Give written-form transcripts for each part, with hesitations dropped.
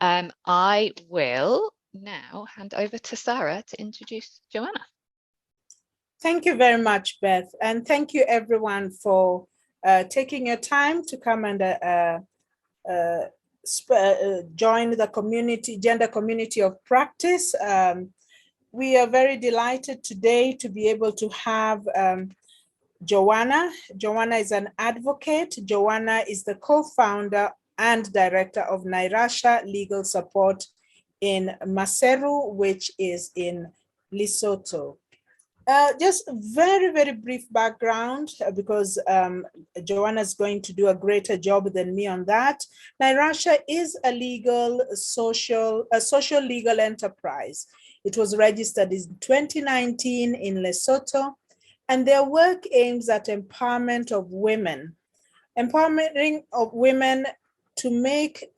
I will now hand over to Sarah to introduce Joanna. Thank you very much, Beth. And thank you everyone for taking your time to come and join the community, gender community of practice. We are very delighted today to be able to have Joanna. Joanna is an advocate. Joanna is the co-founder and director of Nairasha Legal Support in Maseru, which is in Lesotho. Just very, very brief background because Joanna is going to do a greater job than me on that. Nairasha is a social legal enterprise. It was registered in 2019 in Lesotho, and their work aims at empowering of women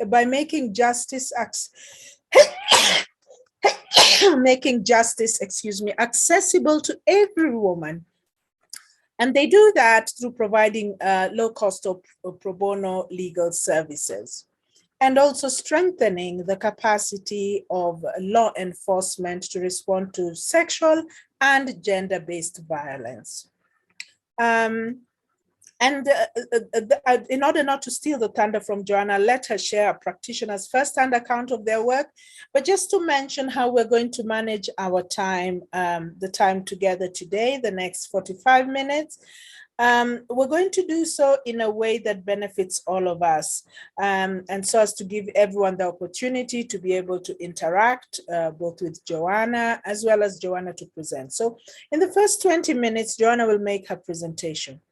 by making justice accessible to every woman. And they do that through providing low cost of pro bono legal services, and also strengthening the capacity of law enforcement to respond to sexual and gender-based violence. In order not to steal the thunder from Joanna, let her share a practitioner's first-hand account of their work, but just to mention how we're going to manage our time, the time together today, the next 45 minutes. We're going to do so in a way that benefits all of us, and so as to give everyone the opportunity to be able to interact both with Joanna as well as Joanna to present. So in the first 20 minutes, Joanna will make her presentation.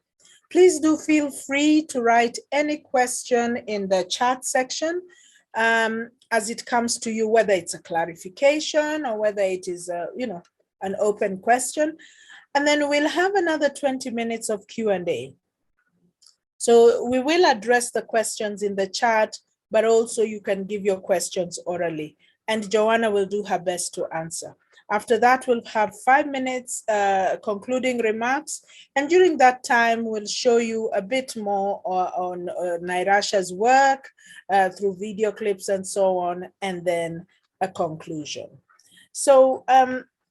Please do feel free to write any question in the chat section as it comes to you, whether it's a clarification or whether it is an open question. And then we'll have another 20 minutes of Q&A. So we will address the questions in the chat, but also you can give your questions orally, and Joanna will do her best to answer. After that, we'll have 5 minutes concluding remarks. And during that time, we'll show you a bit more on Nairasha's work through video clips and so on, and then a conclusion. So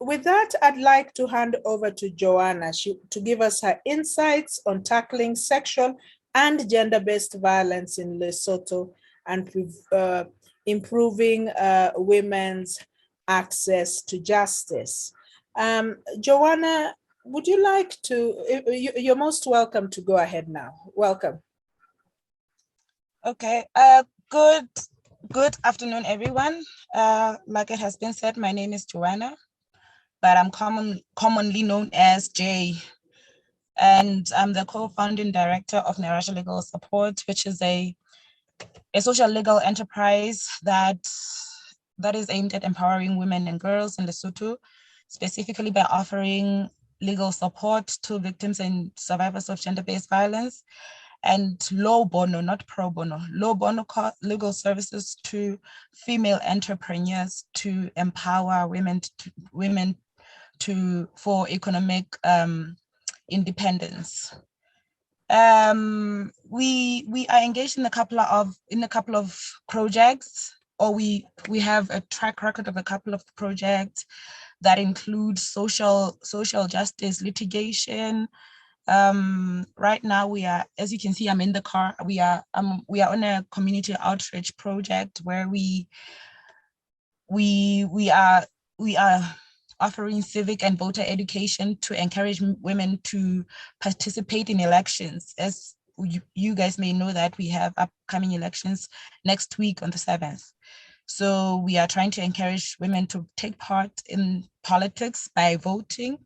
with that, I'd like to hand over to Joanna to give us her insights on tackling sexual and gender-based violence in Lesotho and improving women's access to justice. Joanna, would you like to, you're most welcome to go ahead now. Welcome. Okay, good afternoon, everyone. Like it has been said, my name is Joanna, but I'm commonly known as Jay. And I'm the co-founding director of Nairasha Legal Support, which is a social legal enterprise that is aimed at empowering women and girls in Lesotho, specifically by offering legal support to victims and survivors of gender-based violence, and low bono, not pro bono, low bono legal services to female entrepreneurs to empower women for economic independence. We are engaged in a couple of projects, or we have a track record of a couple of projects that include social justice litigation. Right now we are, as you can see, I'm in the car. We are on a community outreach project where we are offering civic and voter education to encourage women to participate in elections. As you guys may know that we have upcoming elections next week on the 7th. So we are trying to encourage women to take part in politics by voting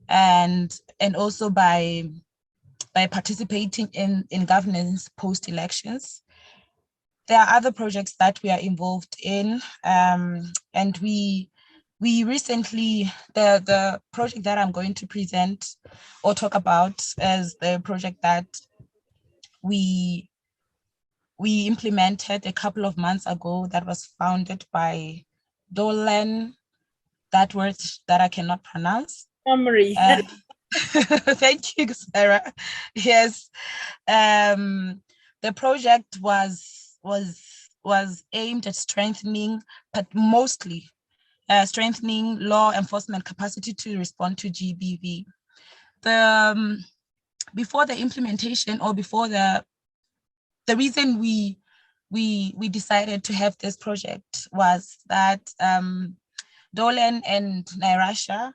and also by participating in governance post-elections. There are other projects that we are involved in, and we recently, the project that I'm going to present or talk about is the project that we implemented a couple of months ago that was founded by Dolan, that word that I cannot pronounce. Cymru. Thank you, Sarah. Yes, the project was was aimed at strengthening, but mostly strengthening law enforcement capacity to respond to GBV. Before the implementation, or before the reason we decided to have this project was that Dolan and Nairasha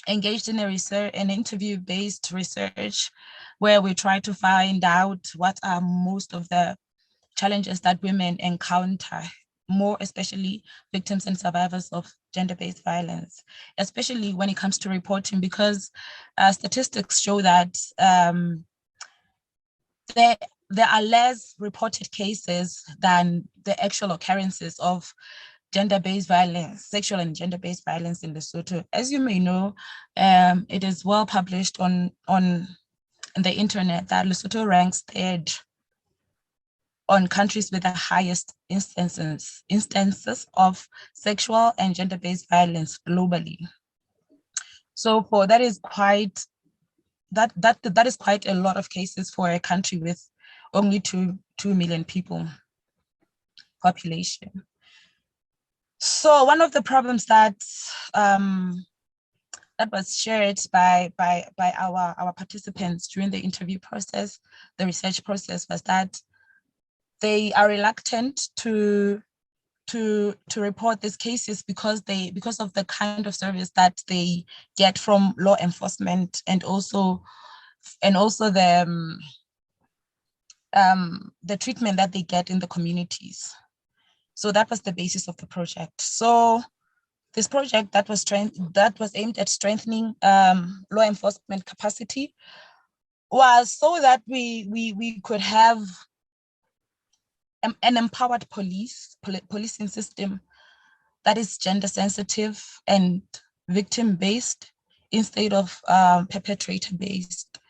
engaged in an interview-based research where we try to find out what are most of the challenges that women encounter, more especially victims and survivors of gender-based violence, especially when it comes to reporting, because statistics show that there are less reported cases than the actual occurrences of gender-based violence, sexual and gender-based violence in Lesotho. As you may know, it is well published on the internet that Lesotho ranks third on countries with the highest instances of sexual and gender-based violence globally. So that is quite a lot of cases for a country with only 2 million people population. So one of the problems that was shared by our participants during the interview process, the research process, was that they are reluctant to report these cases because of the kind of service that they get from law enforcement, and also the treatment that they get in the communities. So that was the basis of the project. So this project that was aimed at strengthening law enforcement capacity was so that we could have an empowered policing system that is gender sensitive and victim based instead of perpetrator based,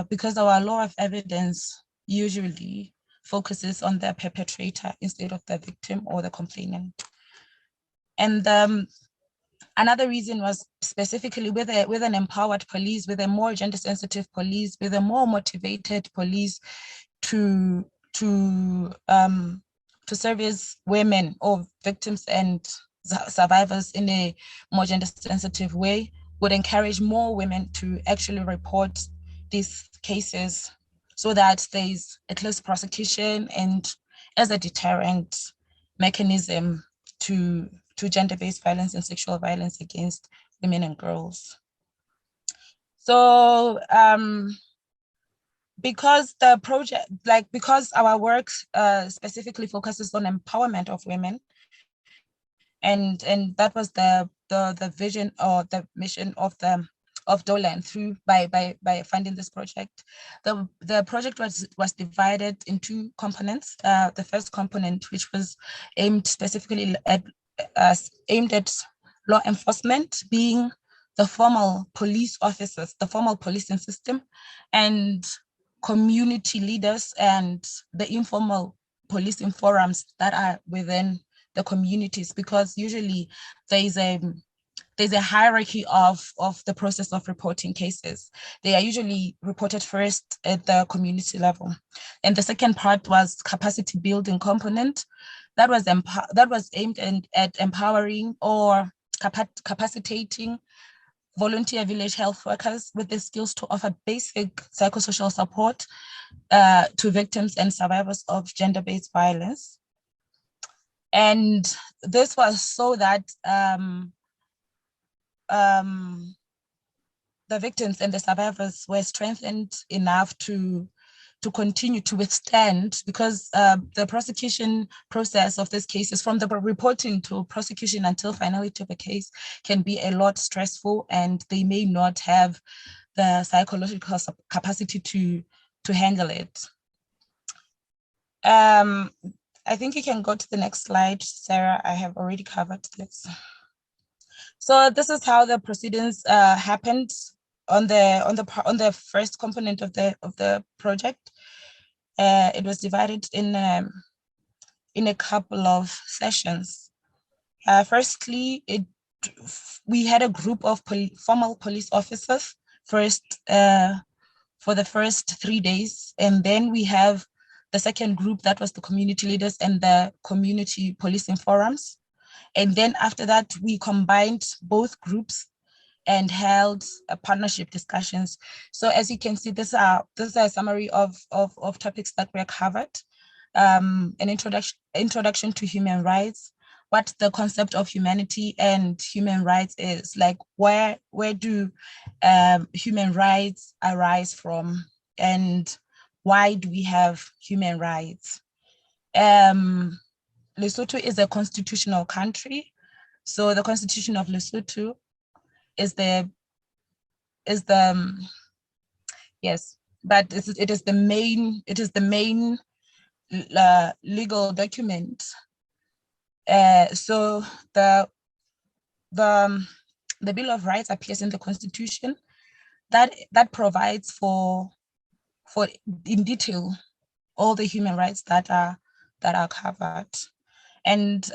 because our law of evidence usually focuses on the perpetrator instead of the victim or the complainant. And another reason was specifically with an empowered police, with a more gender sensitive police, with a more motivated police to service women or victims and survivors in a more gender sensitive way, would encourage more women to actually report these cases, so that there's at least prosecution and as a deterrent mechanism to gender-based violence and sexual violence against women and girls. So because the project, because our work specifically focuses on empowerment of women, and that was the vision or the mission of Dolan by funding this project. The project was divided in 2 components. The first component, which was aimed specifically at law enforcement, being the formal police officers, the formal policing system, and community leaders and the informal policing forums that are within the communities, because usually there's a hierarchy of the process of reporting cases. They are usually reported first at the community level. And the second part was capacity building component that was aimed at empowering or capacitating volunteer village health workers with the skills to offer basic psychosocial support to victims and survivors of gender-based violence. And this was so that the victims and the survivors were strengthened enough to continue to withstand, because the prosecution process of this case is from the reporting to prosecution until finality of a case can be a lot stressful, and they may not have the psychological capacity to handle it. I think you can go to the next slide, Sarah. I have already covered this. So this is how the proceedings happened on the first component of the project. It was divided in a couple of sessions. Firstly, we had a group of formal police officers first for the first 3 days, and then we have the second group, that was the community leaders and the community policing forums. And then after that, we combined both groups and held partnership discussions. So as you can see, this is a summary of topics that were covered. An introduction to human rights, what the concept of humanity and human rights is, like where do human rights arise from, and why do we have human rights? Lesotho is a constitutional country. So the Constitution of Lesotho is the yes, but it is the main legal document. So the Bill of Rights appears in the Constitution that provides for in detail all the human rights that are covered. And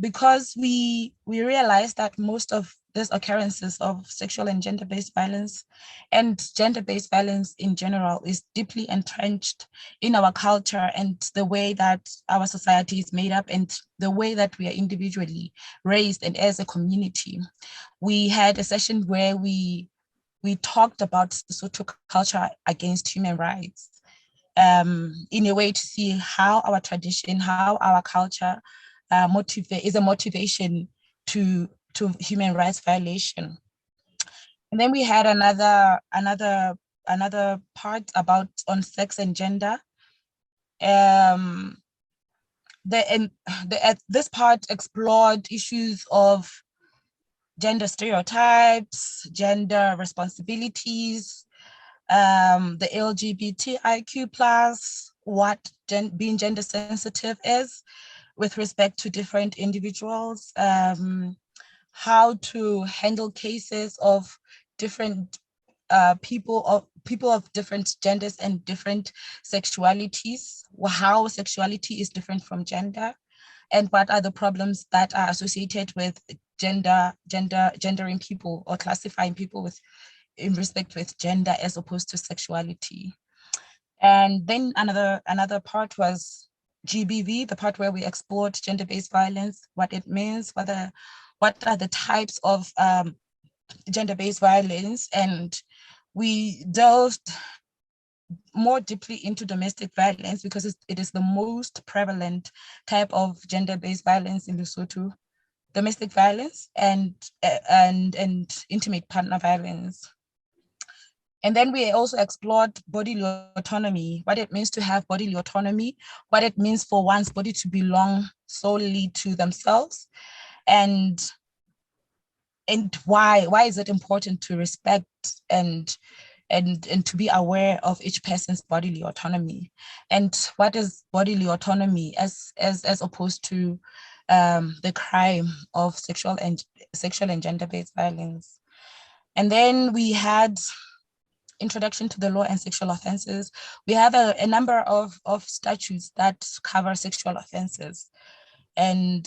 because we realize that most of these occurrences of sexual and gender-based violence and gender-based violence in general is deeply entrenched in our culture and the way that our society is made up and the way that we are individually raised and as a community. We had a session where we talked about the social culture against human rights, in a way to see how our tradition, how our culture is a motivation to human rights violation. And then we had another part about on sex and gender. This part explored issues of gender stereotypes, gender responsibilities, the LGBTIQ+, what being gender sensitive is with respect to different individuals, how to handle cases of different people of different genders and different sexualities, how sexuality is different from gender, and what are the problems that are associated with gendering people or classifying people in respect with gender as opposed to sexuality. And then another part was GBV, the part where we explored gender-based violence, what it means, what are the types of gender-based violence, and we delved more deeply into domestic violence because it is the most prevalent type of gender-based violence in Lesotho, domestic violence and intimate partner violence. And then we also explored bodily autonomy, what it means to have bodily autonomy, what it means for one's body to belong solely to themselves, and why is it important to respect and to be aware of each person's bodily autonomy, and what is bodily autonomy as opposed to the crime of sexual and gender-based violence. And then we had introduction to the law and sexual offenses. We have a number of statutes that cover sexual offenses, and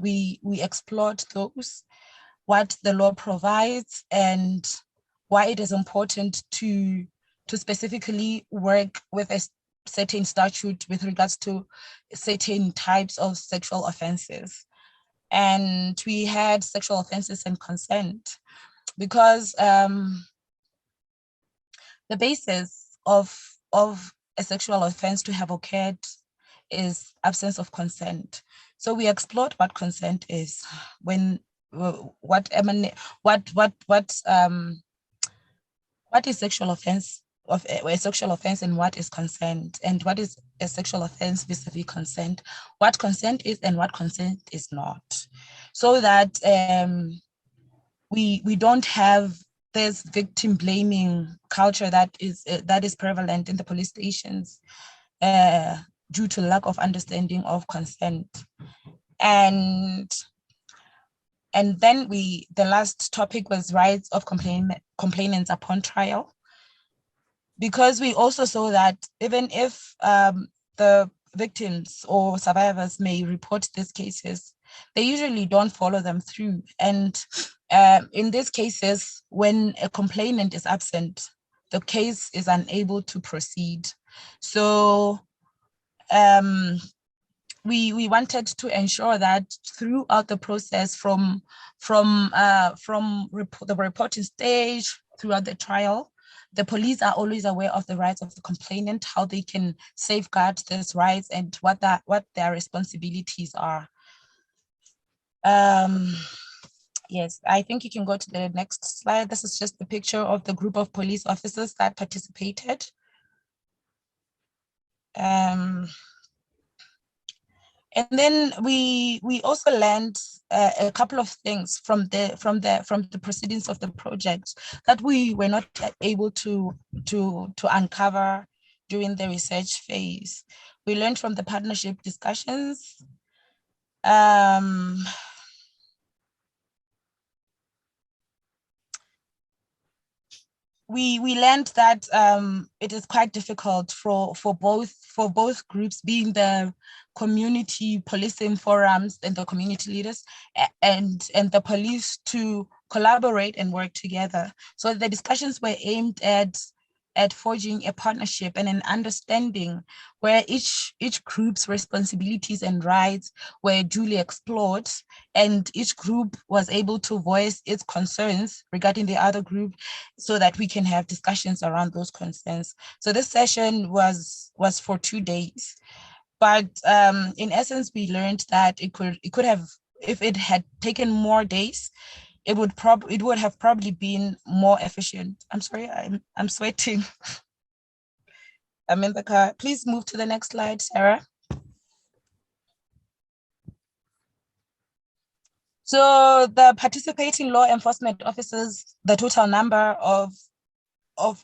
we explored those, what the law provides and why it is important to specifically work with a certain statute with regards to certain types of sexual offenses. And we had sexual offenses and consent, because the basis of a sexual offense to have occurred is absence of consent. So we explored what consent is, what is sexual offense of a sexual offense, and what is consent, and what is a sexual offense vis-a-vis consent, what consent is and what consent is not, so that we don't have this victim blaming culture that is prevalent in the police stations due to lack of understanding of consent. And then the last topic was rights of complainants upon trial, because we also saw that even if the victims or survivors may report these cases, they usually don't follow them through. And in these cases, when a complainant is absent, the case is unable to proceed. So we wanted to ensure that throughout the process, from the reporting stage throughout the trial, the police are always aware of the rights of the complainant, how they can safeguard these rights, and what their responsibilities are. Yes, I think you can go to the next slide. This is just the picture of the group of police officers that participated. And then we also learned a couple of things from the proceedings of the project that we were not able to uncover during the research phase. We learned from the partnership discussions. We learned that it is quite difficult for both groups, being the community policing forums and the community leaders and the police, to collaborate and work together. So the discussions were aimed at forging a partnership and an understanding where each group's responsibilities and rights were duly explored, and each group was able to voice its concerns regarding the other group, so that we can have discussions around those concerns. So this session was for 2 days, but in essence, we learned that it could have, if it had taken more days, it would have probably been more efficient. I'm sorry, I'm sweating. I'm in the car. Please move to the next slide, Sarah. So the participating law enforcement officers, the total number of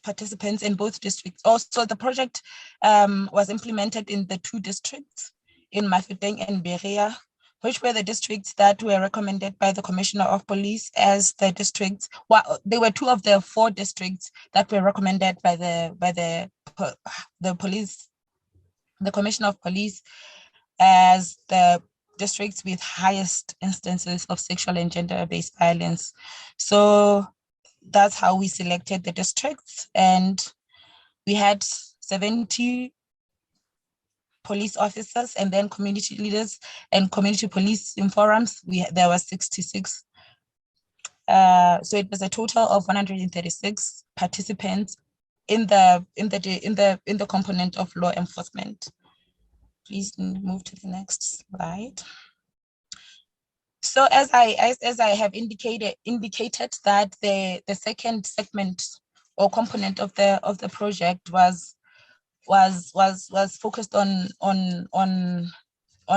participants in both districts. Also, the project was implemented in the 2 districts, in Byd-eang and Byd-eang, which were the districts that were recommended by the Commissioner of Police as the districts. Well, they were 2 of the 4 districts that were recommended by the police, the Commissioner of Police, as the districts with highest instances of sexual and gender-based violence. So that's how we selected the districts, and we had 70 police officers, and then community leaders and community police in forums. There were 66. So it was a total of 136 participants in the component of law enforcement. Please move to the next slide. So as I have indicated that the second segment or component of the project was focused on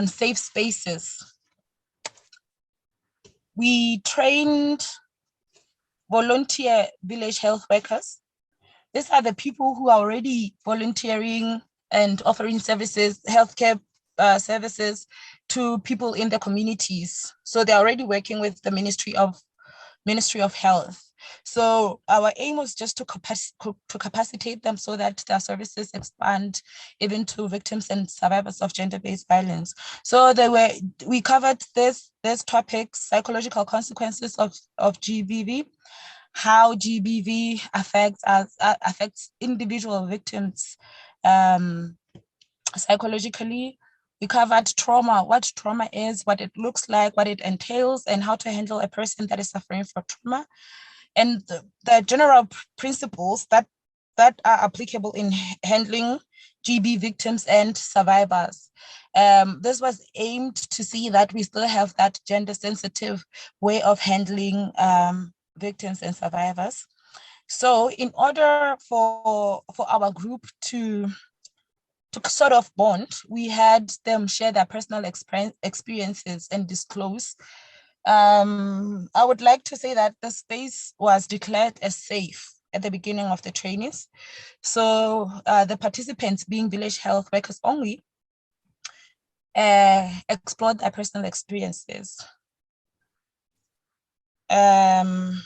safe spaces. We trained volunteer village health workers. These are the people who are already volunteering and offering services, healthcare services to people in the communities. So they're already working with the Ministry of Health. So our aim was just to capacitate them so that their services expand even to victims and survivors of gender-based violence. So we covered this topics: psychological consequences of GBV, how GBV affects individual victims psychologically. We covered trauma, what trauma is, what it looks like, what it entails, and how to handle a person that is suffering from trauma, and the general principles that are applicable in handling GB victims and survivors. This was aimed to see that we still have that gender-sensitive way of handling victims and survivors. So in order for our group to sort of bond, we had them share their personal experiences and disclose. I would like to say that the space was declared as safe at the beginning of the trainings. So the participants, being village health workers only, explored their personal experiences. And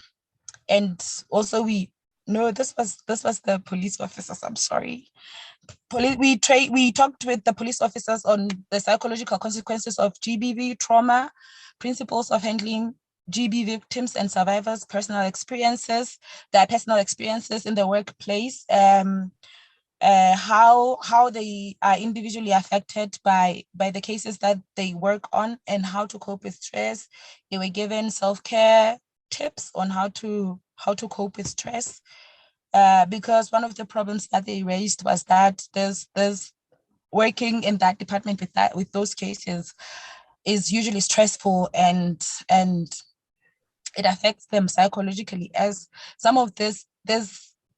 also this was the police officers, I'm sorry. We talked with the police officers on the psychological consequences of GBV trauma, principles of handling GB victims and survivors, personal experiences, their personal experiences in the workplace, how they are individually affected by the cases that they work on and how to cope with stress. They were given self-care tips on how to cope with stress, because one of the problems that they raised was that there's working in that department with those cases is usually stressful, and it affects them psychologically, as some of these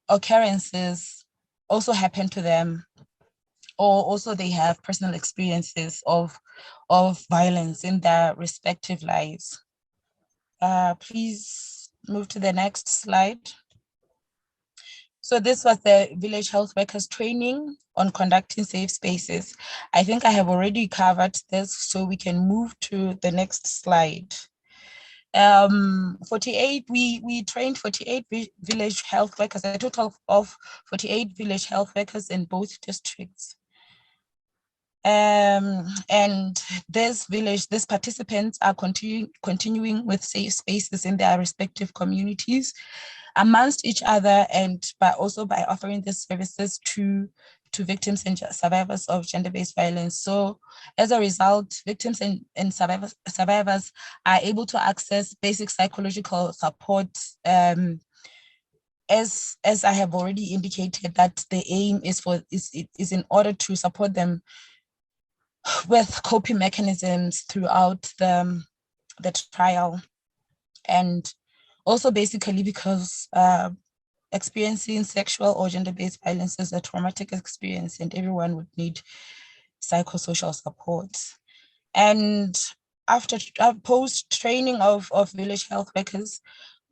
occurrences also happen to them, or also they have personal experiences of violence in their respective lives. Please move to the next slide. So this was the village health workers training on conducting safe spaces. I think I have already covered this, so we can move to the next slide. 48, we trained 48 village health workers, a total of 48 village health workers in both districts. And these participants are continuing with safe spaces in their respective communities amongst each other, and also by offering these services to victims and survivors of gender-based violence. So as a result, victims and survivors are able to access basic psychological support, as I have already indicated, that the aim is in order to support them with coping mechanisms throughout the trial. And also basically because experiencing sexual or gender-based violence is a traumatic experience, and everyone would need psychosocial support. And after post-training of village health workers,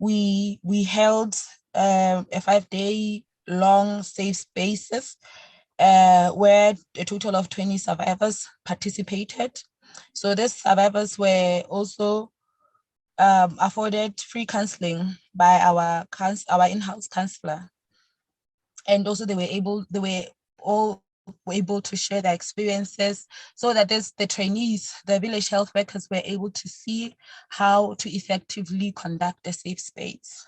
we held a 5-day long safe spaces where a total of 20 survivors participated. So these survivors were also afforded free counseling by our in-house counselor, and also they were all able to share their experiences, so that the trainees, the village health workers, were able to see how to effectively conduct a safe space.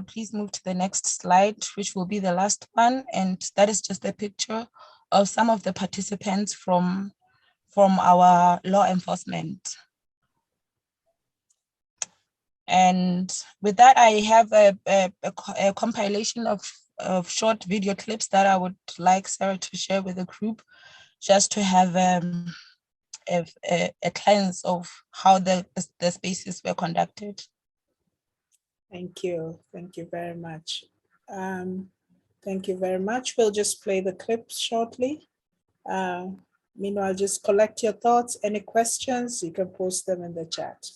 Please move to the next slide, which will be the last one, and that is just a picture of some of the participants from our law enforcement. And with that, I have a compilation of short video clips that I would like Sarah to share with the group, just to have a glance of how the spaces were conducted. Thank you. Thank you very much. Thank you very much. We'll just play the clips shortly. Meanwhile, just collect your thoughts. Any questions, you can post them in the chat.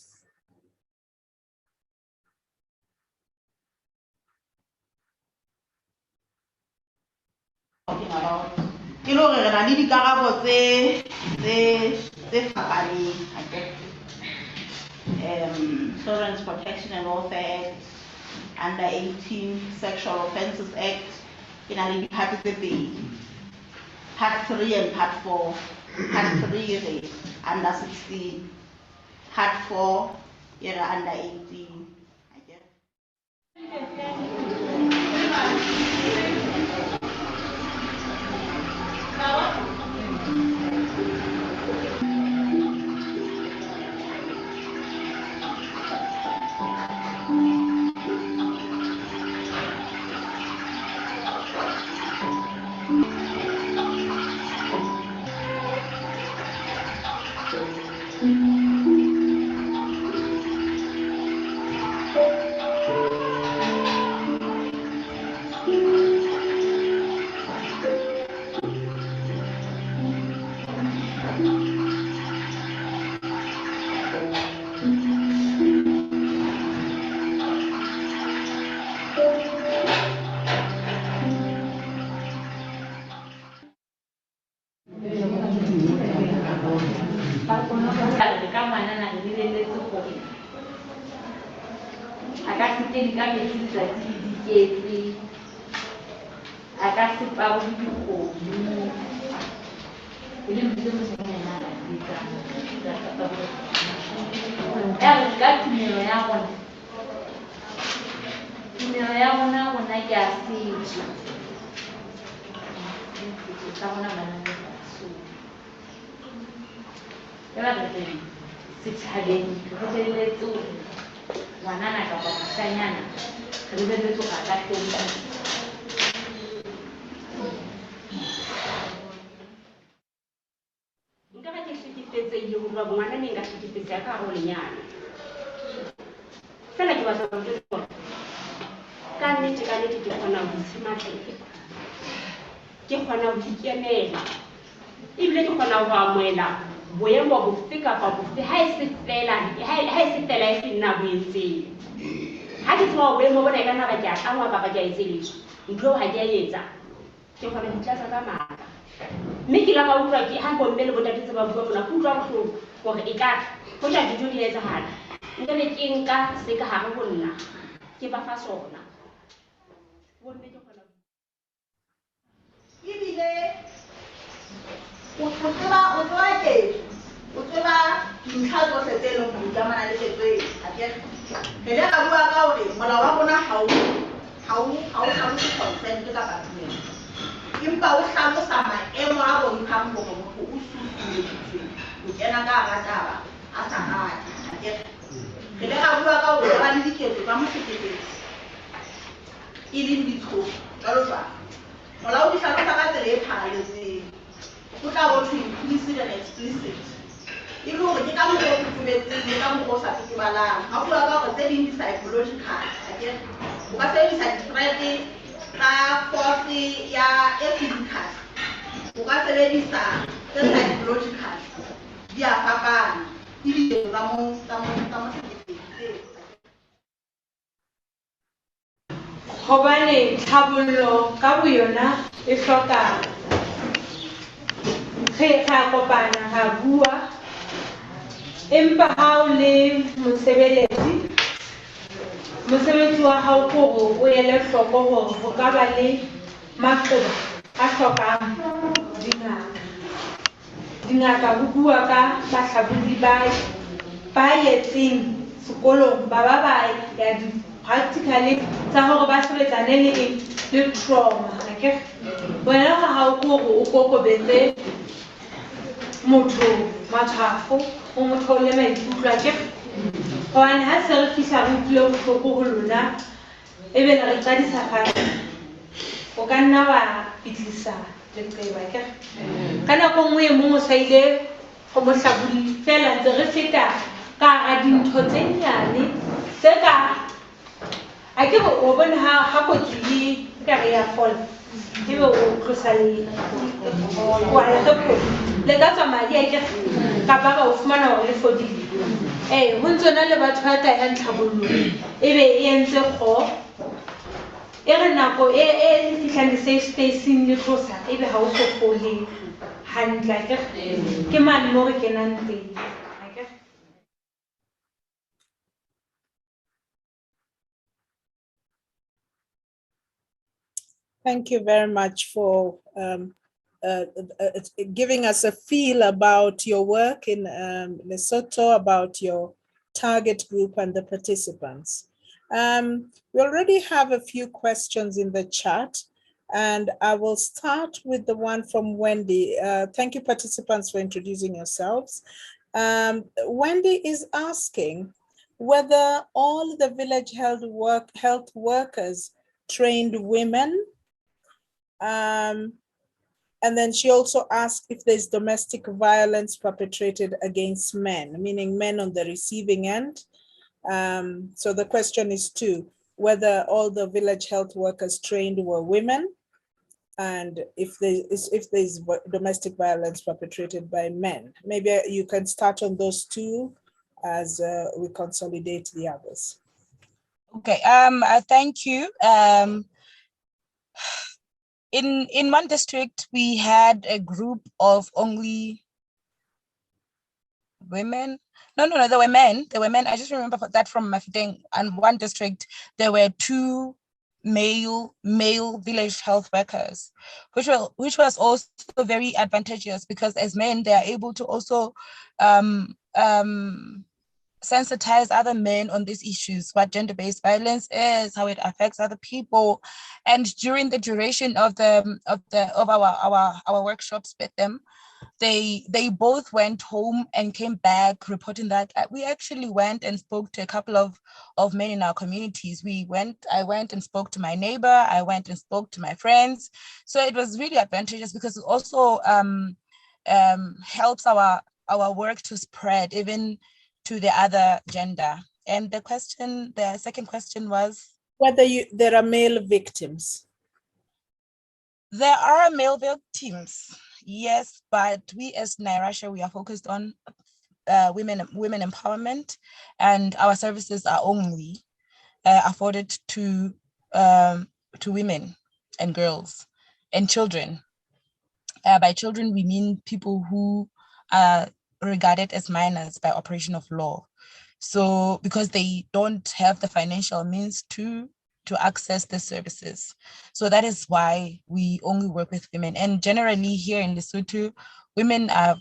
Children's Protection and Welfare Act, Under 18 Sexual Offences Act, in a Part 3, Part 3 and Part 4. Part 3 is under 16, Part 4 under 18. tsa rona bana ba Basotho. E ba re teng setjhabeng re felelletse hore ngwanana kapa moshanyana re lebelletse hore a ka hlompha. Nka ba ke hlekefetsehile ho ba ngwananeng ka hlekefetseha ka hare ho lenyalo. Fela ke batla ho jwetsa hore ka nnete ke kgona ho itshimatlela, ke kgona ho ikemela, ebile ke kgona ho amohela boemo bofe kapa bofe ha e se fela e se nna bo entseng. Ha ke tseba boemo bona e ka nna ba ke a tlangwa kapa ke a etseditswa ntho ha ke a etsa, ke kgona ho itlatsa ka matla. Mme ke la ka utlwa ke ha bomme le bontate tse ba bua mona ke utlwa bohloko hore e ka ho tla dintho di etsahala nka be ke nka se ka hare ho nna ke ba fa sona. Bomme ke kgona ebile o tseba dintlha tsohle tse leng hore di amana le ketso e. Re ile ra bua ka hore molao wa rona ha o hlalosa consent kapa tumelo, empa o hlalosa maemo a bontshang hore motho o susumeditswe ho kena ka hara taba a sa rate. Re ile ra bua ka hore ho ba le diketso tsa mohlekefetsi e leng ditshoso jwalo jwalo. Molao di hlalosa ka tsela e pharalletseng. Ho tla bo thwe implicit and explicit. E le hore ke ka mokgwa o futubetseng le ka mokgwa o sa futubalang. Ha bua ka hore tse ding di psychological. O ka sebedisa di-threat tsa force ya physical. O ka sebedisa tse psychological. Di a fapana. Ebile tsa mohlekefetsi. Hobane tlhabollo ka boyona e hloka ra kopana ra bua, empa ha o le mosebetsi wa hao ke hore o ele hloko hore ho ka ba le maqeba a hlokang dingaka ho bua ka bahlabodi ba yetseng sekolong ba ya practically tsa hore ba sebetsane le trauma. Wena ga ha o ko hore o kokobetse motho matshwafo o mo theole maikutlo a ke hobane ha se re fihla re utlwile bohloko ho lona ebe le re qadisa fatshe o ka nna wa itlisa leqeba ke ka nako nngwe e mong o sa ile go mohlabodi fela ntse re feta ka hara dintho tse nyane tse ka a ke o bona ha kotsi ka re ya fola ebe o tlosa wa le ka tswa madi a ke kapa ba o fumana hore le fodile. Ho ntsona le batho ba tayang tlhabollo ebe e entse kgo e re nako e fihlang safe spacing le tlosa ebe ha o so fole hantle ke mane mo re kenang teng. Thank you very much for giving us a feel about your work in Lesotho, about your target group and the participants. We already have a few questions in the chat, and I will start with the one from Wendy. Thank you, participants, for introducing yourselves. Wendy is asking whether all the village health workers trained women. And then she also asked if there's domestic violence perpetrated against men, meaning men on the receiving end. So the question is two, whether all the village health workers trained were women, and if there's domestic violence perpetrated by men. Maybe you can start on those two as we consolidate the others. Okay, thank you. In one district, we had a group of only women. No, there were men. I just remember that from Byd-eang. And one district, there were two male village health workers, which was also very advantageous because as men, they are able to also sensitize other men on these issues, what gender-based violence is, how it affects other people. And during the duration of our workshops with them, they both went home and came back reporting that we actually went and spoke to a couple of men in our communities. I went and spoke to my neighbor, I went and spoke to my friends. So it was really advantageous because it also helps our work to spread even to the other gender. And the second question was? Whether there are male victims. There are male victims, yes, but we as Nairasha, we are focused on women empowerment, and our services are only afforded to women and girls and children. By children, we mean people who are regarded as minors by operation of law. So because they don't have the financial means to access the services. So that is why we only work with women. And generally here in Lesotho, women are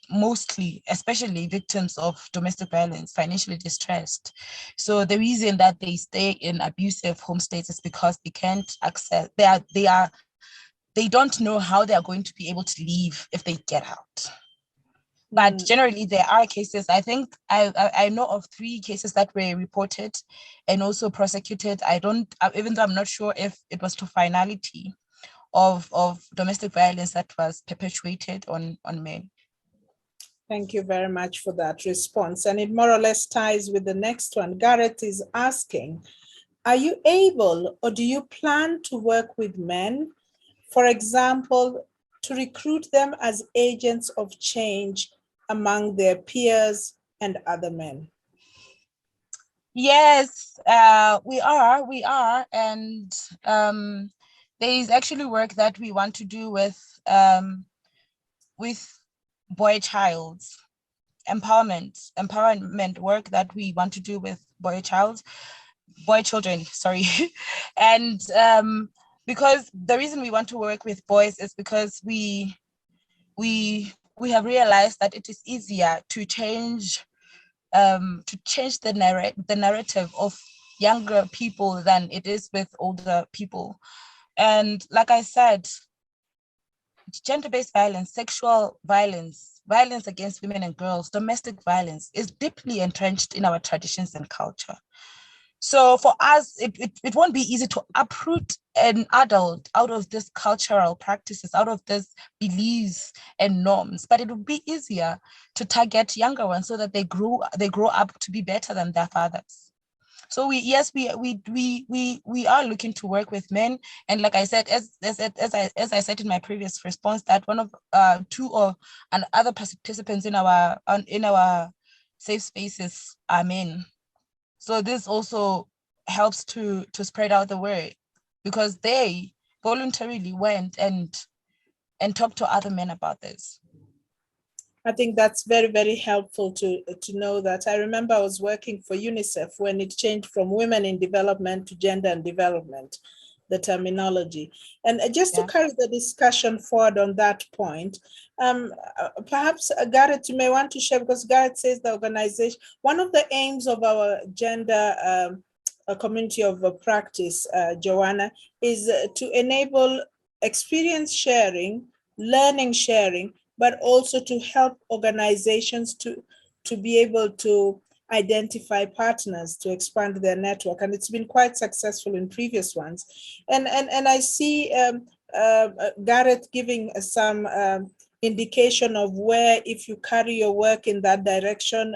mostly, especially victims of domestic violence, financially distressed. So the reason that they stay in abusive home states is because they can't access, they don't know how they are going to be able to leave if they get out. But generally, there are cases. I think I know of 3 cases that were reported and also prosecuted. Even though I'm not sure if it was to finality of domestic violence that was perpetuated on men. Thank you very much for that response. And it more or less ties with the next one. Gareth is asking, are you able or do you plan to work with men, for example, to recruit them as agents of change among their peers and other men? Yes, we are. And there is actually work that we want to do with boy child empowerment work that we want to do with boy children, sorry. And because the reason we want to work with boys is because we have realized that it is easier to change the narrative of younger people than it is with older people. And like I said, gender-based violence, sexual violence, violence against women and girls, domestic violence is deeply entrenched in our traditions and culture. So for us, it won't be easy to uproot an adult out of these cultural practices, out of these beliefs and norms, but it would be easier to target younger ones so that they grow up to be better than their fathers. So we are looking to work with men, and like I said, as I said in my previous response, that one of 2 or other participants in our safe spaces are men. So this also helps to spread out the word because they voluntarily went and talked to other men about this. I think that's very, very helpful to know that. I remember I was working for UNICEF when it changed from women in development to gender and development, the terminology. And just to carry the discussion forward on that point, perhaps Gareth, you may want to share, because Gareth says the organization, one of the aims of our gender community of practice, Joanna, is to enable experience sharing, learning sharing, but also to help organizations to be able to identify partners to expand their network. And it's been quite successful in previous ones. And I see Gareth giving some indication of where, if you carry your work in that direction,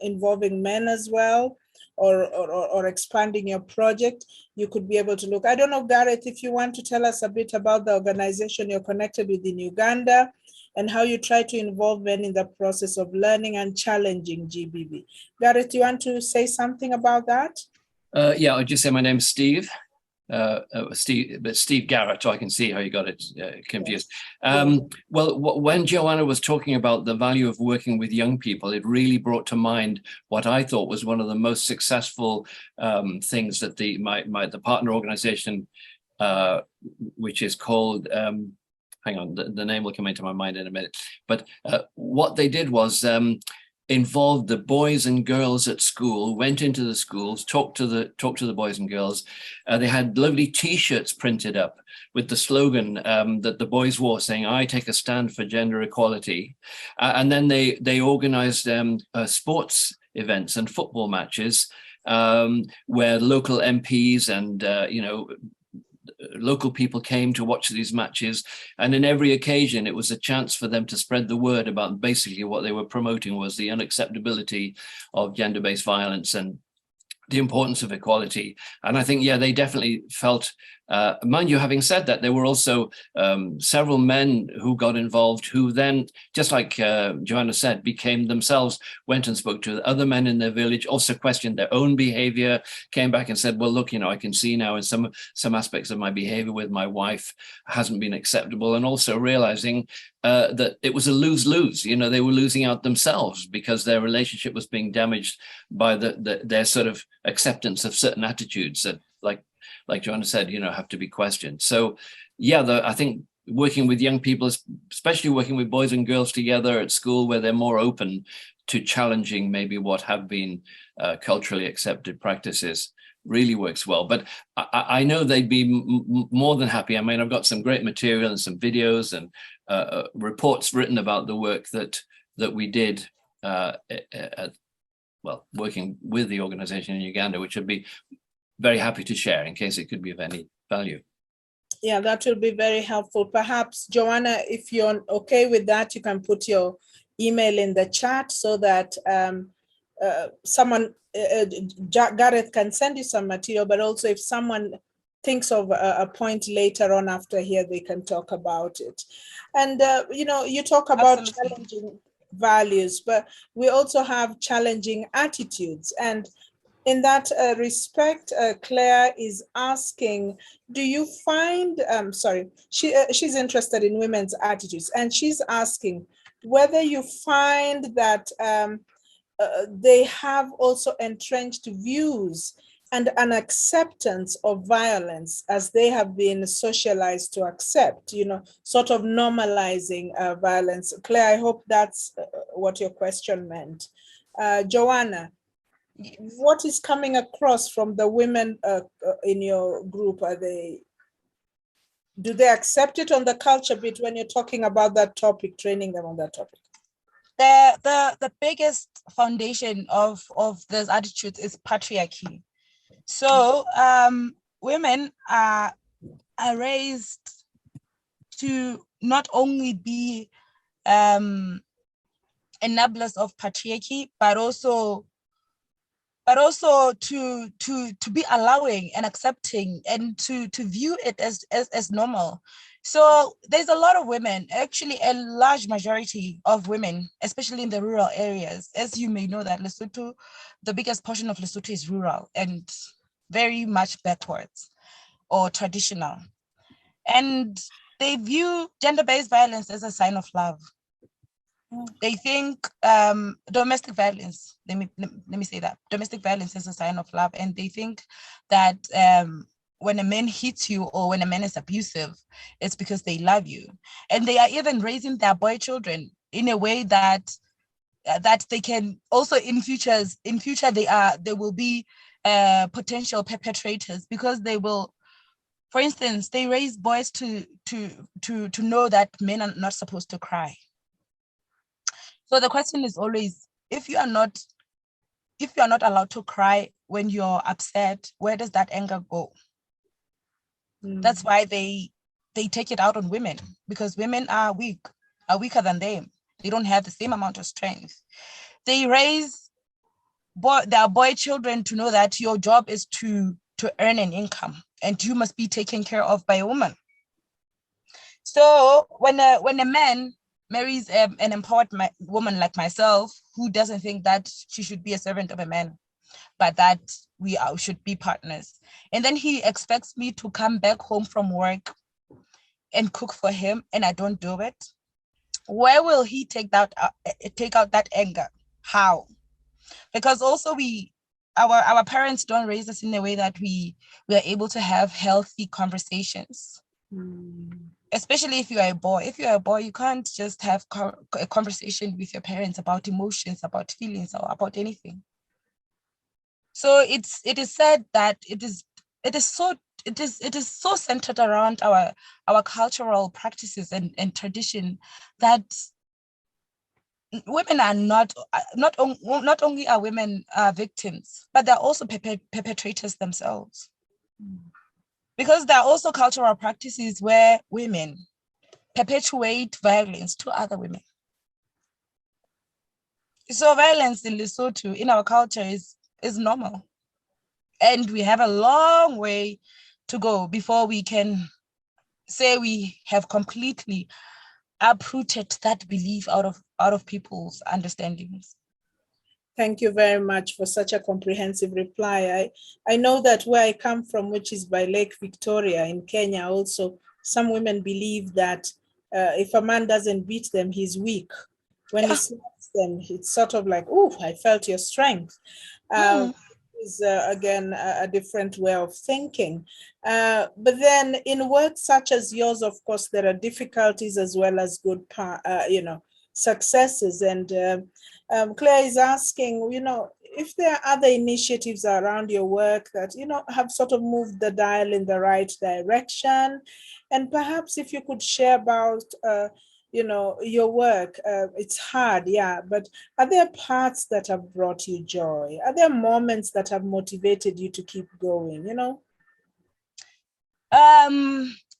involving men as well, or expanding your project, you could be able to look. I don't know, Gareth, if you want to tell us a bit about the organization you're connected with in Uganda, and how you try to involve men in the process of learning and challenging GBV. Gareth, do you want to say something about that? Yeah, I'll just say my name's Steve. Steve Garrett, so I can see how you got it confused. Well, when Joanna was talking about the value of working with young people, it really brought to mind what I thought was one of the most successful things that the partner organization, which is called, hang on, the name will come into my mind in a minute. But what they did was involved the boys and girls at school, went into the schools, talked to the boys and girls. They had lovely T-shirts printed up with the slogan that the boys wore, saying, "I take a stand for gender equality." And then they organized sports events and football matches where local MPs and local people came to watch these matches, and in every occasion it was a chance for them to spread the word about basically what they were promoting was the unacceptability of gender-based violence and the importance of equality. And I think, yeah, they definitely felt, mind you, having said that, there were also several men who got involved who then, just like Joanna said, became themselves, went and spoke to other men in their village, also questioned their own behavior, came back and said, well, look, I can see now in some aspects of my behavior with my wife hasn't been acceptable, and also realizing that it was a lose-lose. They were losing out themselves because their relationship was being damaged by their sort of acceptance of certain attitudes that, like Joanna said, have to be questioned. So, yeah, I think working with young people, especially working with boys and girls together at school, where they're more open to challenging maybe what have been culturally accepted practices, really works well. But I know they'd be more than happy. I mean, I've got some great material and some videos and reports written about the work that we did working with the organization in Uganda, which I'd be very happy to share in case it could be of any value. Yeah, that will be very helpful. Perhaps, Joanna, if you're okay with that, you can put your email in the chat so that Gareth can send you some material, but also if someone thinks of a point later on after here, they can talk about it. And, you talk about Absolutely. challenging values, but we also have challenging attitudes. And in that respect, Claire is asking, do you find, she's interested in women's attitudes, and she's asking whether you find that they have also entrenched views and an acceptance of violence as they have been socialized to accept, sort of normalizing violence. Claire, I hope that's what your question meant. Joanna, what is coming across from the women in your group? Do they accept it on the culture bit when you're talking about that topic, training them on that topic? The biggest foundation of this attitude is patriarchy. So women are raised to not only be enablers of patriarchy, but also to be allowing and accepting and to view it as normal. So there's a lot of women, actually a large majority of women, especially in the rural areas. As you may know that Lesotho, the biggest portion of Lesotho is rural and very much backwards or traditional. And they view gender-based violence as a sign of love. They think domestic violence, let me say that, domestic violence is a sign of love. And they think that when a man hits you or when a man is abusive, it's because they love you. And they are even raising their boy children in a way that they can also in future they will be potential perpetrators, because they will, for instance, they raise boys to know that men are not supposed to cry. So the question is always, if you are not allowed to cry when you're upset, where does that anger go? That's why they take it out on women, because women are weaker than them. They don't have the same amount of strength. They raise their boy children to know that your job is to earn an income and you must be taken care of by a woman. So when a man marries an empowered woman like myself, who doesn't think that she should be a servant of a man, but that we should be partners, and then he expects me to come back home from work and cook for him, and I don't do it, where will he take out that anger? How? Because also our parents don't raise us in a way that we are able to have healthy conversations. especially if you are a boy. If you are a boy, you can't just have a conversation with your parents about emotions, about feelings, or about anything. So it is said that it is so centered around our cultural practices and tradition that women are not only are women victims, but they're also perpetrators themselves. Because there are also cultural practices where women perpetuate violence to other women. So violence in Lesotho, in our culture, is normal. And we have a long way to go before we can say we have completely uprooted that belief out of people's understandings. Thank you very much for such a comprehensive reply. I know that where I come from, which is by Lake Victoria in Kenya, also some women believe that if a man doesn't beat them, he's weak. When he slaps them, it's sort of like, oh, I felt your strength. Is again a different way of thinking. But then in work such as yours, of course, there are difficulties as well as good, successes. And Claire is asking, if there are other initiatives around your work that, have sort of moved the dial in the right direction. And perhaps if you could share about, your work. It's hard, yeah, but are there parts that have brought you joy? Are there moments that have motivated you to keep going,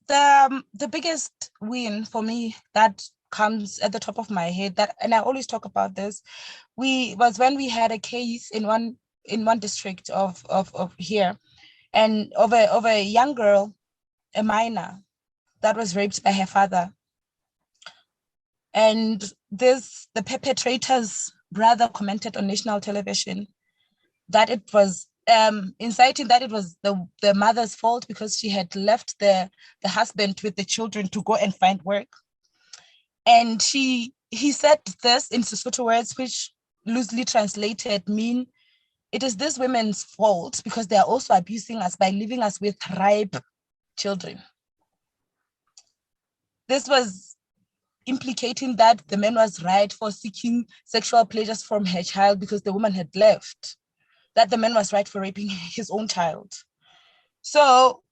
The biggest win for me that comes at the top of my head, and I always talk about this, was when we had a case in one district of here, and of a young girl, a minor, that was raped by her father. And the perpetrator's brother commented on national television that it was inciting that it was the mother's fault because she had left the husband with the children to go and find work. And he said this in Sesotho words, which loosely translated mean, it is this women's fault because they are also abusing us by leaving us with ripe children. This was implicating that the man was right for seeking sexual pleasures from her child because the woman had left, that the man was right for raping his own child. So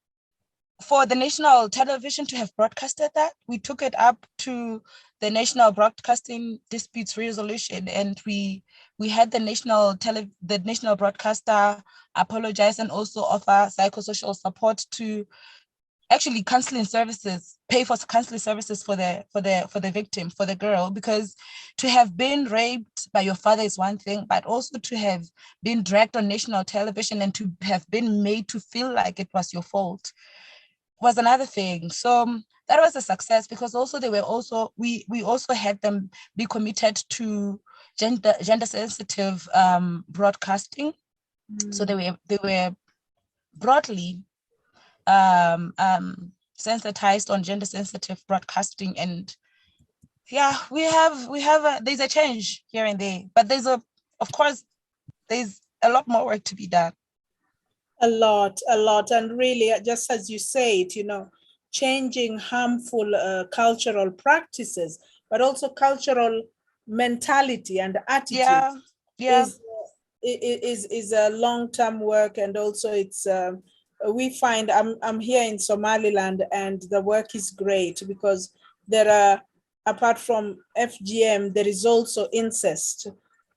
for the national television to have broadcasted that, we took it up to the National Broadcasting Disputes Resolution, and we had the national broadcaster apologize and also offer psychosocial support to actually counseling services, pay for counseling services for the victim, for the girl, because to have been raped by your father is one thing, but also to have been dragged on national television and to have been made to feel like it was your fault was another thing. So that was a success because also we also had them be committed to gender sensitive broadcasting. So they were broadly sensitized on gender sensitive broadcasting, and yeah, there's a change here and there, but there's a lot more work to be done. A lot, and really, just as you say it, changing harmful cultural practices, but also cultural mentality and attitude is a long-term work, and also it's we find I'm here in Somaliland, and the work is great because there are, apart from FGM, there is also incest.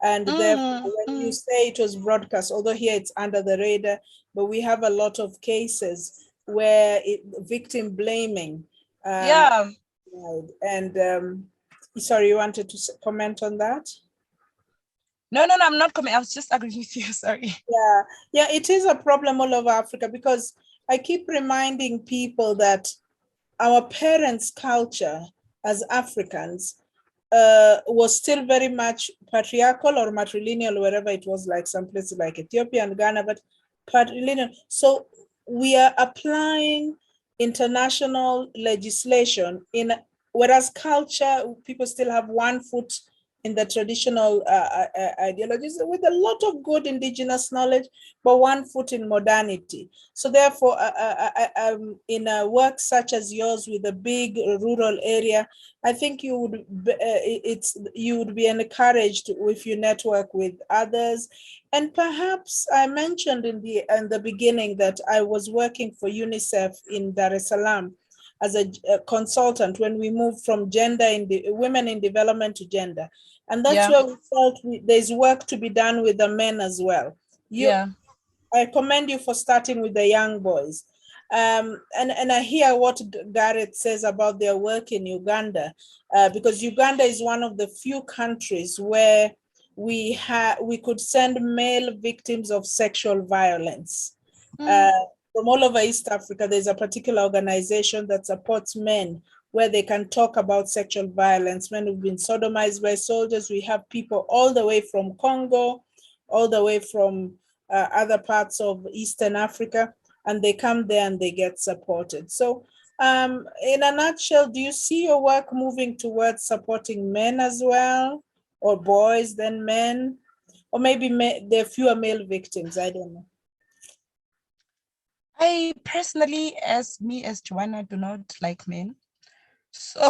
And therefore, when you say it was broadcast, although here it's under the radar, but we have a lot of cases where victim blaming. And sorry, you wanted to comment on that? No, I'm not coming. I was just agreeing with you. Sorry. Yeah, it is a problem all over Africa because I keep reminding people that our parents' culture as Africans was still very much patriarchal or matrilineal, wherever it was, like some places like Ethiopia and Ghana, but patrilineal. So we are applying international legislation whereas culture, people still have one foot in the traditional ideologies with a lot of good indigenous knowledge, but one foot in modernity. So therefore, in a work such as yours with a big rural area, I think you would be encouraged if you network with others. And perhaps I mentioned in the beginning that I was working for UNICEF in Dar es Salaam as a consultant when we moved from women in development to gender. And that's where we felt there's work to be done with the men as well. I commend you for starting with the young boys. And I hear what Gareth says about their work in Uganda, because Uganda is one of the few countries where we could send male victims of sexual violence. From all over East Africa, there's a particular organization that supports men where they can talk about sexual violence, men who've been sodomized by soldiers. We have people all the way from Congo, all the way from other parts of Eastern Africa, and they come there and they get supported. So in a nutshell, do you see your work moving towards supporting men as well, or boys then men, or maybe there are fewer male victims? I don't know. I personally, as Joanna, do not like men. So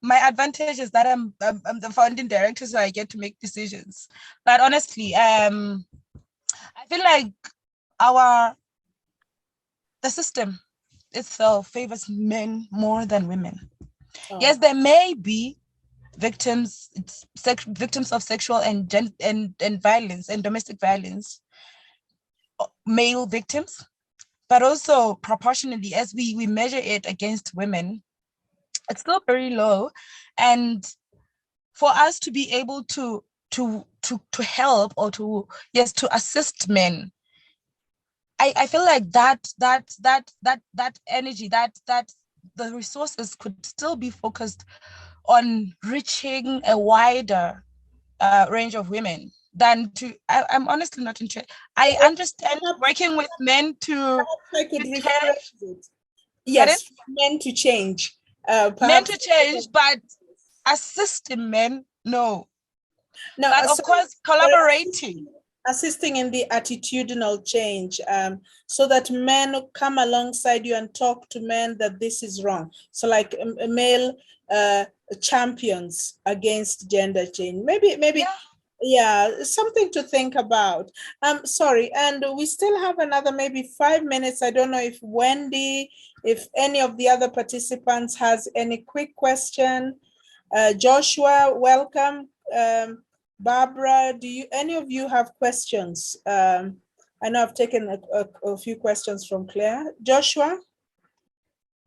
my advantage is that I'm the founding director, so I get to make decisions. But honestly, I feel like the system itself favors men more than women. Oh. Yes, there may be victims of sexual and violence and domestic violence, male victims, but also proportionally, as we measure it against women, it's still very low. And for us to be able to help or to assist men, I feel like that energy, that the resources could still be focused on reaching a wider range of women than to. I'm honestly not interested. I understand working with men to. I could rephrase it. Yes, men to change. Men to change, but assisting men, no. No, but of course, collaborating. Assisting in the attitudinal change, so that men come alongside you and talk to men that this is wrong. So like male champions against gender change. Maybe. Yeah, something to think about. Sorry, and we still have another maybe 5 minutes. I don't know if Wendy, if any of the other participants has any quick question. Joshua, welcome. Barbara, any of you have questions? I know I've taken a few questions from Claire. Joshua,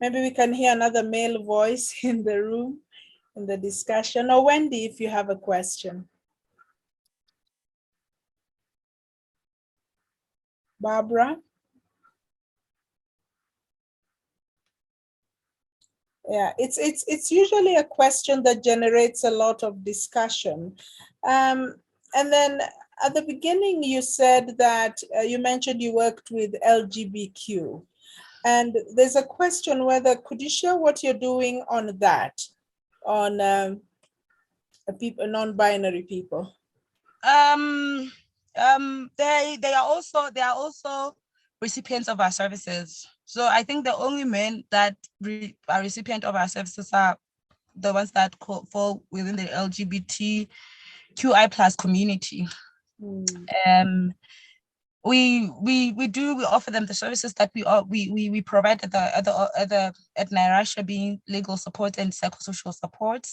maybe we can hear another male voice in the room, in the discussion. Or Wendy, if you have a question. Barbara? Yeah, it's usually a question that generates a lot of discussion. And then at the beginning, you said that you mentioned you worked with LGBTQ. And there's a question whether, could you share what you're doing on that, on non-binary people? They are also recipients of our services. So I think the only men that are recipient of our services are the ones that fall within the LGBTQI+ community. We offer them the services that we provide at Nairasha, being legal support and psychosocial support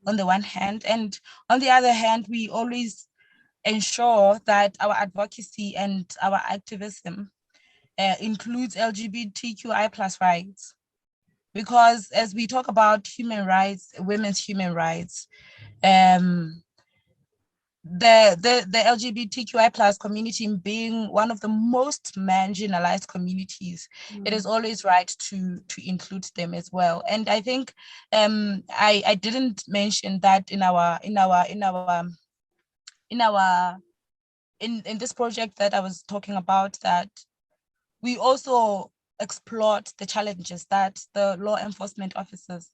on the one hand, and on the other hand, we always ensure that our advocacy and our activism includes LGBTQI+ rights, because as we talk about human rights, women's human rights, the LGBTQI+ community being one of the most marginalized communities, it is always right to include them as well. And I think I didn't mention that in this project that I was talking about, that we also explored the challenges that the law enforcement officers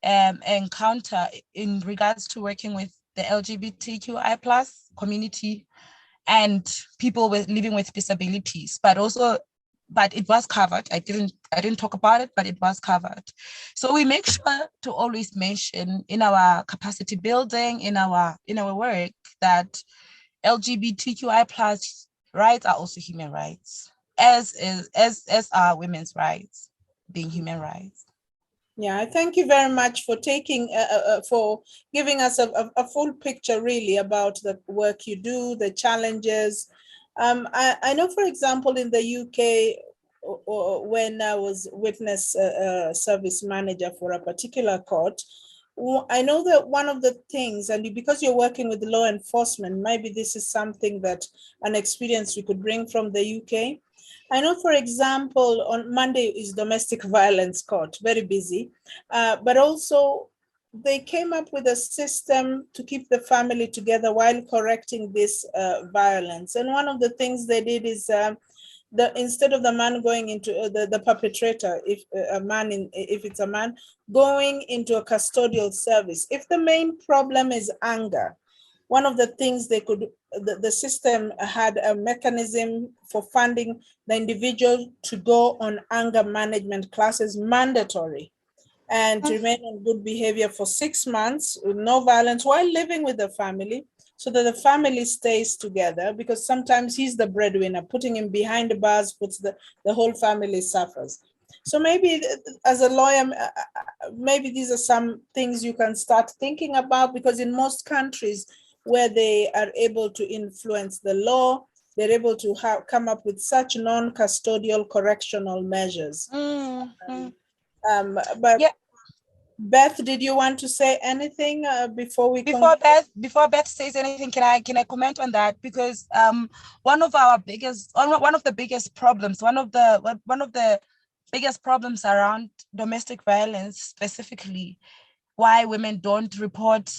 encounter in regards to working with the LGBTQI plus community and people living with disabilities, but it was covered. I didn't talk about it, but it was covered. So we make sure to always mention in our capacity building, in our work, that LGBTQI plus rights are also human rights, as are women's rights being human rights. Yeah, I thank you very much for for giving us a full picture really about the work you do, the challenges. I know, for example, in the UK, when I was witness service manager for a particular court, I know that one of the things, and because you're working with law enforcement, maybe this is something that an experience we could bring from the UK. I know, for example, on Monday is domestic violence court, very busy, but also they came up with a system to keep the family together while correcting this violence. And one of the things they did is instead of the man going into the perpetrator, if it's a man, going into a custodial service. If the main problem is anger, one of the things the system had a mechanism for funding the individual to go on anger management classes, mandatory, and to remain on good behavior for 6 months with no violence while living with the family, so that the family stays together, because sometimes he's the breadwinner. Putting him behind the bars puts the whole family suffers. So maybe as a lawyer, maybe these are some things you can start thinking about, because in most countries where they are able to influence the law, they're able to come up with such non-custodial correctional measures. But yeah. Beth, did you want to say anything before we before Beth says anything? Can I comment on that? Because one of the biggest problems around domestic violence, specifically why women don't report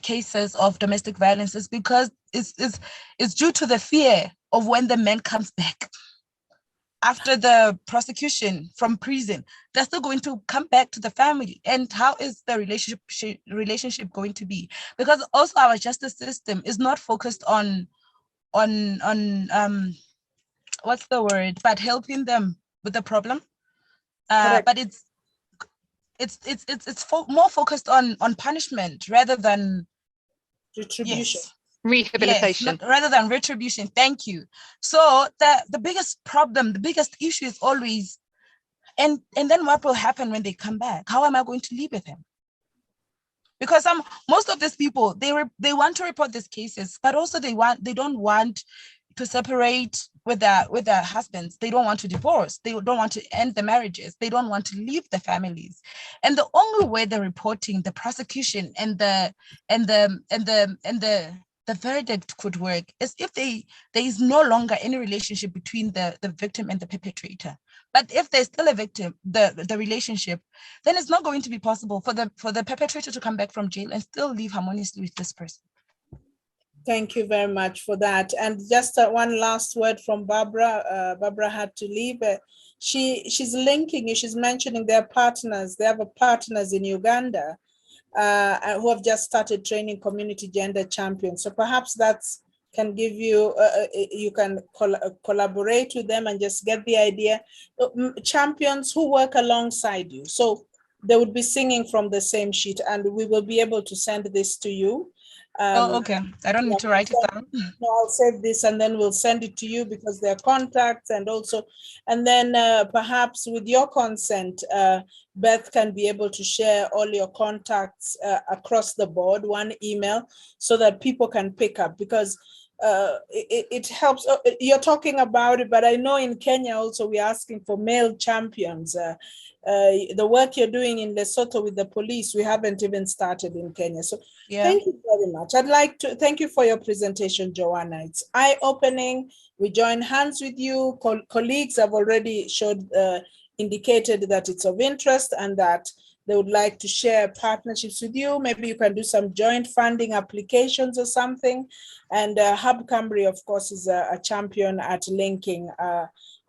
cases of domestic violence, is because it's due to the fear of when the man comes back after the prosecution from prison. They're still going to come back to the family, and how is the relationship going to be? Because also our justice system is not focused on what's the word, but helping them with the problem, but it's more focused on punishment rather than retribution. Yes. Rehabilitation. Yes, rather than retribution. Thank you. So the biggest problem, the biggest issue is always, and then what will happen when they come back? How am I going to live with them? Because most of these people, they want to report these cases, but also they don't want to separate with their husbands. They don't want to divorce. They don't want to end the marriages. They don't want to leave the families. And the only way the reporting, the prosecution, and the verdict could work is if there is no longer any relationship between the victim and the perpetrator. But if there's still a victim, the relationship, then it's not going to be possible for the perpetrator to come back from jail and still live harmoniously with this person. Thank you very much for that. And just one last word from Barbara. Barbara had to leave. She's linking, she's mentioning their partners. They have partners in Uganda who have just started training community gender champions. So perhaps that can give you, you can collaborate with them and just get the idea. Champions who work alongside you. So they would be singing from the same sheet, and we will be able to send this to you. Okay. I don't need to write it down. No, I'll save this and then we'll send it to you, because they're contacts, and then perhaps with your consent, Beth can be able to share all your contacts across the board, one email, so that people can pick up, because it helps. You're talking about it, but I know in Kenya also we're asking for male champions. The work you're doing in Lesotho with the police, we haven't even started in Kenya. So yeah. Thank you very much. I'd like to thank you for your presentation, Joanna. It's eye-opening. We join hands with you. Colleagues have already indicated that it's of interest and that they would like to share partnerships with you. Maybe you can do some joint funding applications or something. And Hub Cymru, of course, is a champion at linking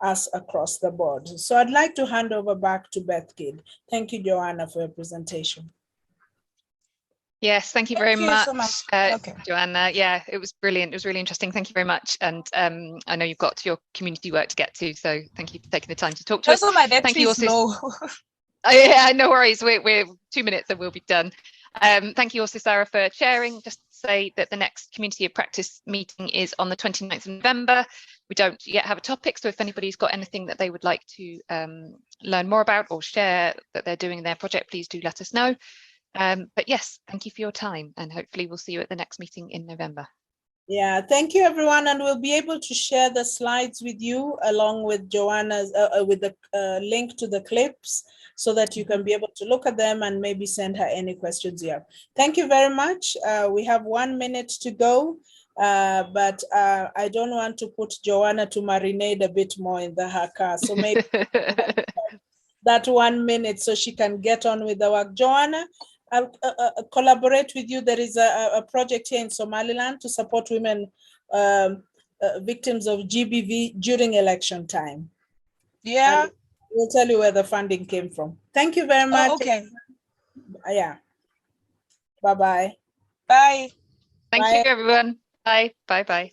us across the board. So I'd like to hand over back to Beth Kidd. Thank you, Joanna, for your presentation. Yes, thank you very Thank you much, so much. Okay. Joanna. Yeah, it was brilliant. It was really interesting. Thank you very much. And I know you've got your community work to get to, so thank you for taking the time to talk to us. Also, my Thank battery you is also. low. Oh, yeah, no worries. We're 2 minutes and we'll be done. Thank you also, Sarah, for sharing. Just to say that the next Community of Practice meeting is on the 29th of November. We don't yet have a topic, so if anybody's got anything that they would like to learn more about or share that they're doing in their project, please do let us know. But yes, thank you for your time, and hopefully we'll see you at the next meeting in November. Yeah, thank you, everyone. And we'll be able to share the slides with you along with Joanna's, with the link to the clips, so that you can be able to look at them and maybe send her any questions you have. Thank you very much. We have 1 minute to go, but I don't want to put Joanna to marinate a bit more in her car. So maybe that 1 minute so she can get on with the work. Joanna, I'll collaborate with you. There is a project here in Somaliland to support women victims of GBV during election time. Yeah. And we'll tell you where the funding came from. Thank you very much. Oh, okay. Yeah. Bye-bye. Bye. Thank you, everyone. Bye. Bye-bye.